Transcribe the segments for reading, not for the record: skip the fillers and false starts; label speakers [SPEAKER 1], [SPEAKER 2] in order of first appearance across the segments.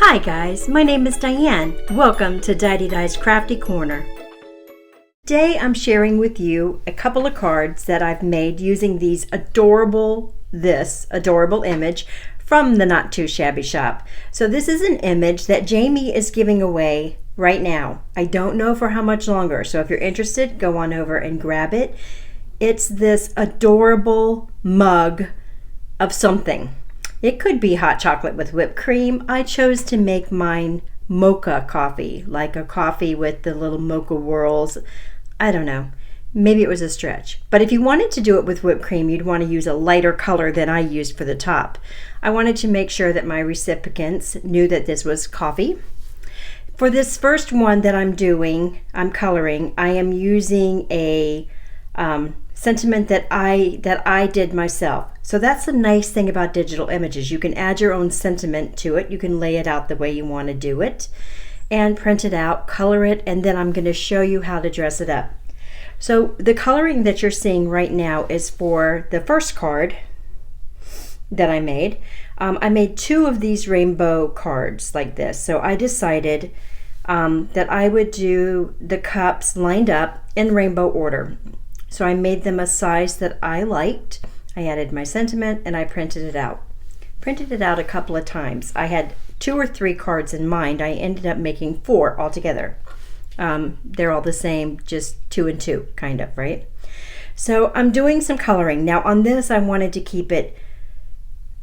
[SPEAKER 1] Hi guys, my name is Diane. Welcome to Didedi's Crafty Corner. Today I'm sharing with you a couple of cards that I've made using this adorable image from the Not Too Shabby shop. So this is an image that Jamie is giving away right now. I don't know for how much longer, so if you're interested, go on over and grab it. It's this adorable mug of something. It could be hot chocolate with whipped cream. I chose to make mine mocha coffee, like a coffee with the little mocha whirls. I don't know. Maybe it was a stretch. But if you wanted to do it with whipped cream, you'd want to use a lighter color than I used for the top. I wanted to make sure that my recipients knew that this was coffee. For this first one that I'm coloring, I am using a sentiment that I did myself. So that's the nice thing about digital images. You can add your own sentiment to it. You can lay it out the way you want to do it and print it out, color it, and then I'm going to show you how to dress it up. So the coloring that you're seeing right now is for the first card that I made. I made two of these rainbow cards like this. So I decided that I would do the cups lined up in rainbow order. So I made them a size that I liked. I added my sentiment and I printed it out. Printed it out a couple of times. I had 2 or 3 cards in mind. I ended up making 4 altogether. They're all the same, just 2 and 2, kind of, right? So I'm doing some coloring. Now on this, I wanted to keep it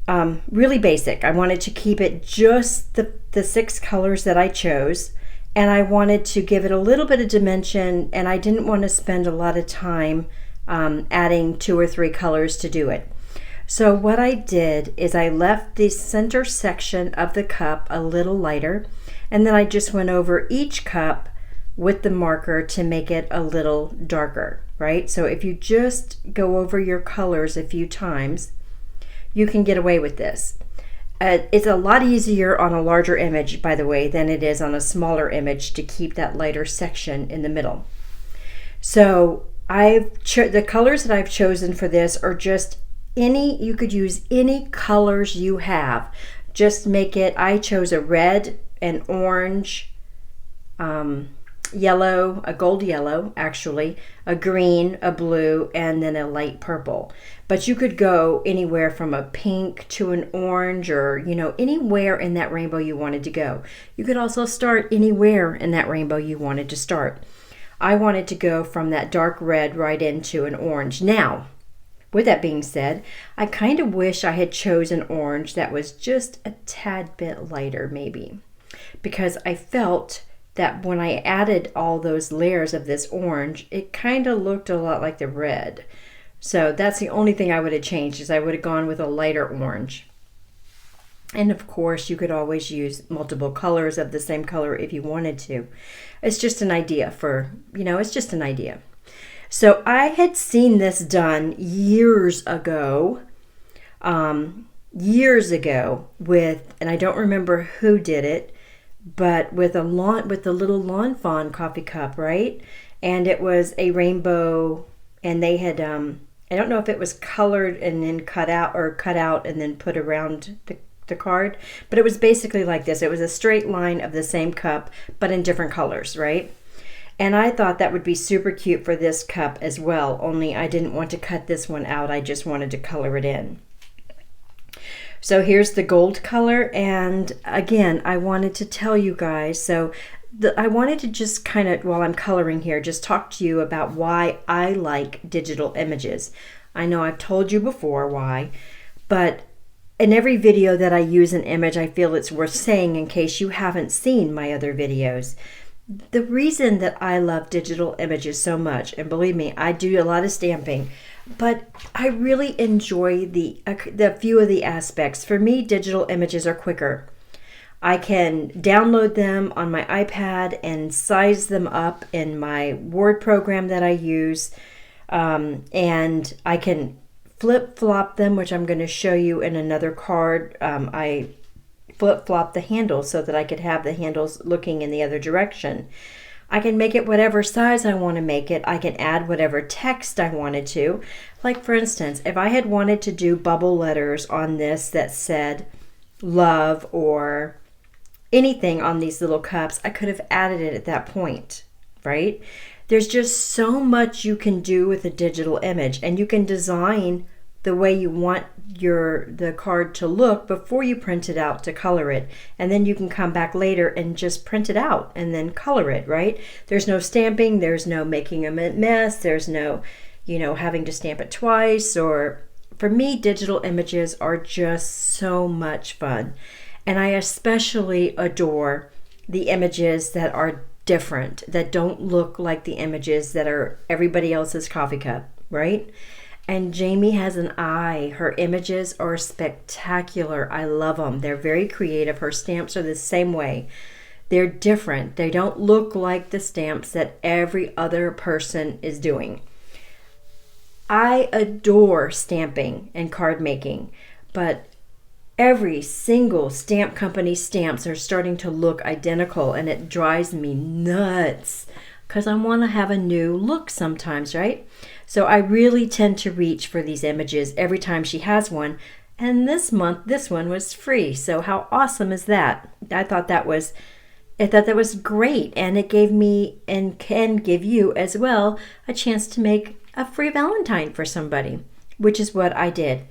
[SPEAKER 1] really basic. I wanted to keep it just the 6 colors that I chose. And I wanted to give it a little bit of dimension, and I didn't want to spend a lot of time adding 2 or 3 colors to do it. So what I did is I left the center section of the cup a little lighter, and then I just went over each cup with the marker to make it a little darker, right? So if you just go over your colors a few times, you can get away with this. It's a lot easier on a larger image, by the way, than it is on a smaller image to keep that lighter section in the middle. So the colors that I've chosen for this are just you could use any colors you have. Just make it, I chose a red, an orange, yellow, a gold yellow actually, a green, a blue, and then a light purple. But you could go anywhere from a pink to an orange, or anywhere in that rainbow you wanted to go. You could also start anywhere in that rainbow you wanted to start. I wanted to go from that dark red right into an orange. Now, with that being said, I kind of wish I had chosen orange that was just a tad bit lighter maybe, because I felt that when I added all those layers of this orange, it kind of looked a lot like the red. So that's the only thing I would have changed, is I would have gone with a lighter orange. And of course, you could always use multiple colors of the same color if you wanted to. It's just an idea it's just an idea. So I had seen this done years ago with, and I don't remember who did it, but with the little lawn fawn coffee cup, right? And it was a rainbow, and they had I don't know if it was colored and then cut out and then put around the card, but it was basically like this. It was a straight line of the same cup, but in different colors, right? And I thought that would be super cute for this cup as well, only I didn't want to cut this one out. I just wanted to color it in. So here's the gold color, and again, I wanted to tell you guys, I wanted to just kind of, while I'm coloring here, just talk to you about why I like digital images. I know I've told you before why, but in every video that I use an image, I feel it's worth saying in case you haven't seen my other videos. The reason that I love digital images so much, and believe me, I do a lot of stamping, but I really enjoy the few of the aspects. For me, digital images are quicker. I can download them on my iPad and size them up in my Word program that I use, and I can flip-flop them, which I'm going to show you in another card. I flip-flop the handles so that I could have the handles looking in the other direction. I can make it whatever size I want to make it. I can add whatever text I wanted to. Like for instance, if I had wanted to do bubble letters on this that said love or anything on these little cups, I could have added it at that point, right? There's just so much you can do with a digital image, and you can design the way you want the card to look before you print it out to color it. And then you can come back later and just print it out and then color it, right? There's no stamping, there's no making a mess, there's no, having to stamp it twice. Or for me, digital images are just so much fun. And I especially adore the images that are different, that don't look like the images that are everybody else's coffee cup, right? And Jamie has an eye. Her images are spectacular. I love them. They're very creative. Her stamps are the same way. They're different. They don't look like the stamps that every other person is doing. I adore stamping and card making, but every single stamp company stamps are starting to look identical, and it drives me nuts because I want to have a new look sometimes, right? So I really tend to reach for these images every time she has one. And this month, this one was free. So how awesome is that? I thought that was great, and it gave me, and can give you as well, a chance to make a free Valentine for somebody, which is what I did.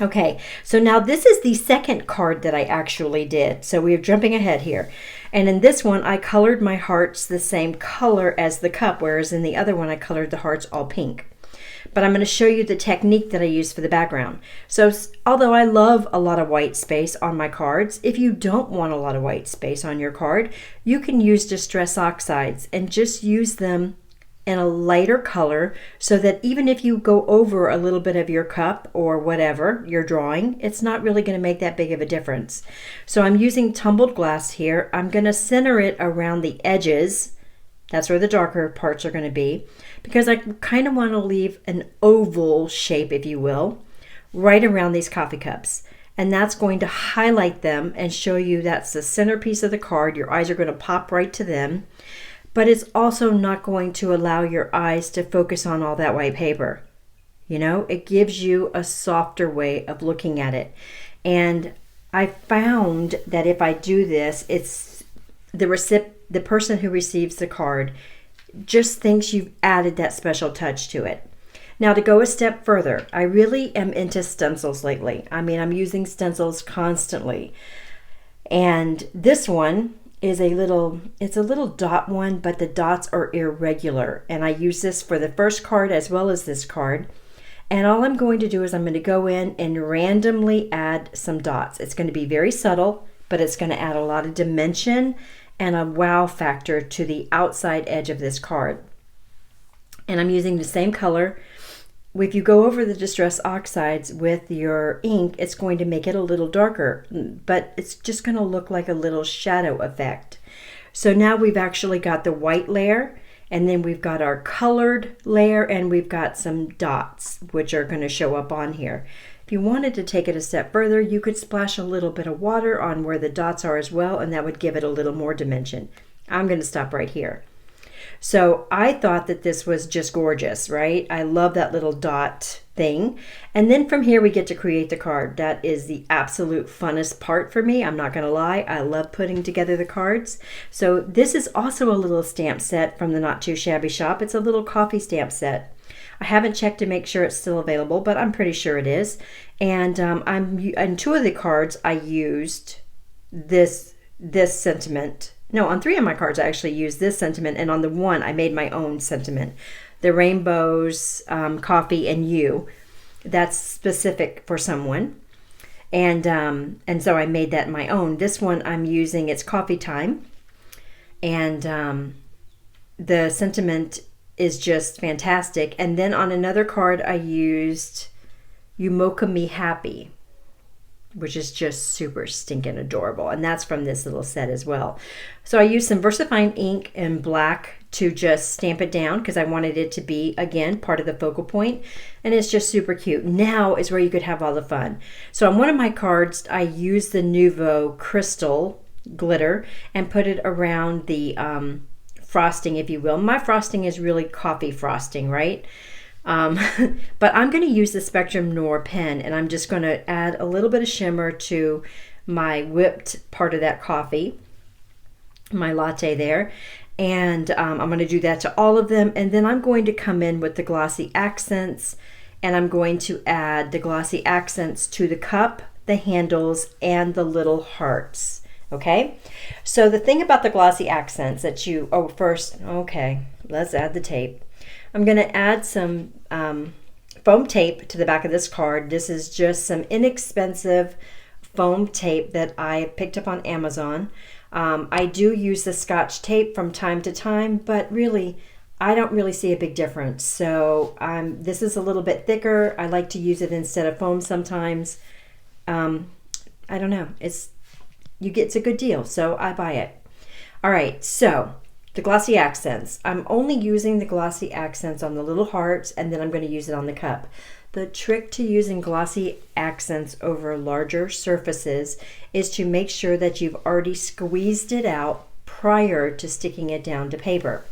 [SPEAKER 1] Okay, so now this is the second card that I actually did. So we're jumping ahead here. And in this one, I colored my hearts the same color as the cup, whereas in the other one, I colored the hearts all pink. But I'm going to show you the technique that I use for the background. So although I love a lot of white space on my cards, if you don't want a lot of white space on your card, you can use Distress Oxides and just use them in a lighter color, so that even if you go over a little bit of your cup or whatever you're drawing, it's not really going to make that big of a difference. So I'm using tumbled glass here. I'm going to center it around the edges. That's where the darker parts are going to be, because I kind of want to leave an oval shape, if you will, right around these coffee cups. And that's going to highlight them and show you that's the centerpiece of the card. Your eyes are going to pop right to them. But it's also not going to allow your eyes to focus on all that white paper. It gives you a softer way of looking at it. And I found that if I do this, it's the person who receives the card just thinks you've added that special touch to it. Now, to go a step further, I really am into stencils lately. I mean, I'm using stencils constantly. And this one is it's a little dot one, but the dots are irregular. And I use this for the first card as well as this card. And all I'm going to do is I'm going to go in and randomly add some dots. It's going to be very subtle, but it's going to add a lot of dimension and a wow factor to the outside edge of this card. And I'm using the same color. If you go over the Distress Oxides with your ink, it's going to make it a little darker, but it's just going to look like a little shadow effect. So now we've actually got the white layer, and then we've got our colored layer, and we've got some dots, which are going to show up on here. If you wanted to take it a step further, you could splash a little bit of water on where the dots are as well, and that would give it a little more dimension. I'm going to stop right here. So I thought that this was just gorgeous, right? I love that little dot thing. And then from here we get to create the card. That is the absolute funnest part for me. I'm not going to lie. I love putting together the cards. So this is also a little stamp set from the Not Too Shabby shop. It's a little coffee stamp set. I haven't checked to make sure it's still available, but I'm pretty sure it is. And on two of the cards I used this sentiment. No, on three of my cards I actually used this sentiment, and on the one I made my own sentiment. The rainbows, coffee, and you. That's specific for someone. And so I made that my own. This one I'm using, it's coffee time. And the sentiment is just fantastic. And then on another card I used You Mocha Me Happy, which is just super stinking adorable. And that's from this little set as well. So I used some VersaFine ink in black to just stamp it down because I wanted it to be, again, part of the focal point. And it's just super cute. Now is where you could have all the fun. So on one of my cards, I used the Nuvo crystal glitter and put it around the frosting, if you will. My frosting is really coffee frosting, right? But I'm going to use the Spectrum Noir pen, and I'm just going to add a little bit of shimmer to my whipped part of that coffee, my latte there. And I'm going to do that to all of them. And then I'm going to come in with the glossy accents, and I'm going to add the glossy accents to the cup, the handles, and the little hearts. Okay, so the thing about the glossy accents that let's add the tape. I'm going to add some foam tape to the back of this card. This is just some inexpensive foam tape that I picked up on Amazon. I do use the Scotch tape from time to time, but really, I don't really see a big difference. So this is a little bit thicker. I like to use it instead of foam sometimes. I don't know. It's a good deal, so I buy it. All right, so the glossy accents. I'm only using the glossy accents on the little hearts, and then I'm going to use it on the cup. The trick to using glossy accents over larger surfaces is to make sure that you've already squeezed it out prior to sticking it down to paper.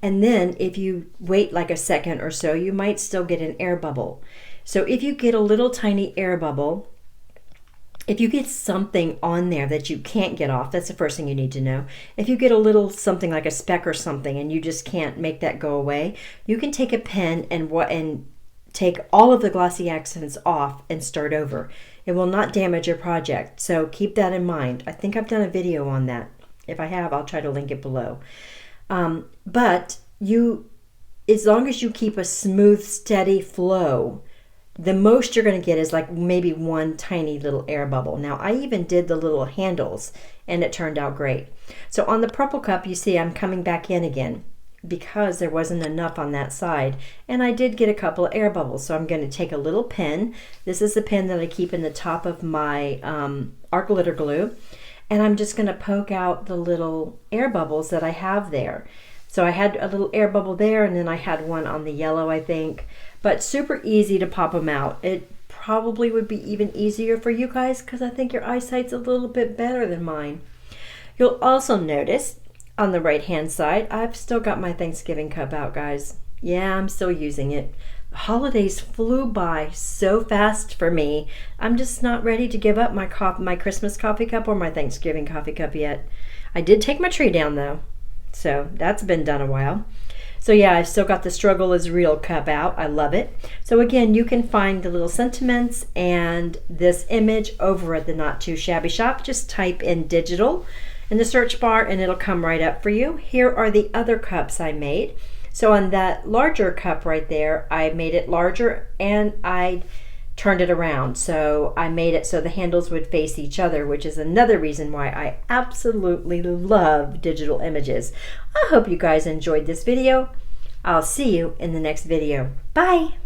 [SPEAKER 1] And then if you wait like a second or so, you might still get an air bubble. So if you get a little tiny air bubble, if you get something on there that you can't get off, that's the first thing you need to know. If you get a little something like a speck or something and you just can't make that go away, you can take a pen and take all of the glossy accents off and start over. It will not damage your project, so keep that in mind. I think I've done a video on that. If I have, I'll try to link it below. But as long as you keep a smooth, steady flow, the most you're going to get is like maybe one tiny little air bubble. Now, I even did the little handles, and it turned out great. So on the purple cup, you see I'm coming back in again, because there wasn't enough on that side, and I did get a couple of air bubbles. So I'm going to take a little pen. This is the pen that I keep in the top of my art glitter glue, and I'm just going to poke out the little air bubbles that I have there. So I had a little air bubble there, and then I had one on the yellow, I think, but super easy to pop them out. It probably would be even easier for you guys because I think your eyesight's a little bit better than mine. You'll also notice on the right hand side, I've still got my Thanksgiving cup out, guys. Yeah, I'm still using it. The holidays flew by so fast for me. I'm just not ready to give up my Christmas coffee cup or my Thanksgiving coffee cup yet. I did take my tree down though, so that's been done a while. So yeah, I've still got the Struggle is Real cup out. I love it. So again, you can find the little sentiments and this image over at the Not Too Shabby shop. Just type in digital in the search bar and it'll come right up for you. Here are the other cups I made. So on that larger cup right there, I made it larger and I turned it around. So I made it so the handles would face each other, which is another reason why I absolutely love digital images. I hope you guys enjoyed this video. I'll see you in the next video. Bye.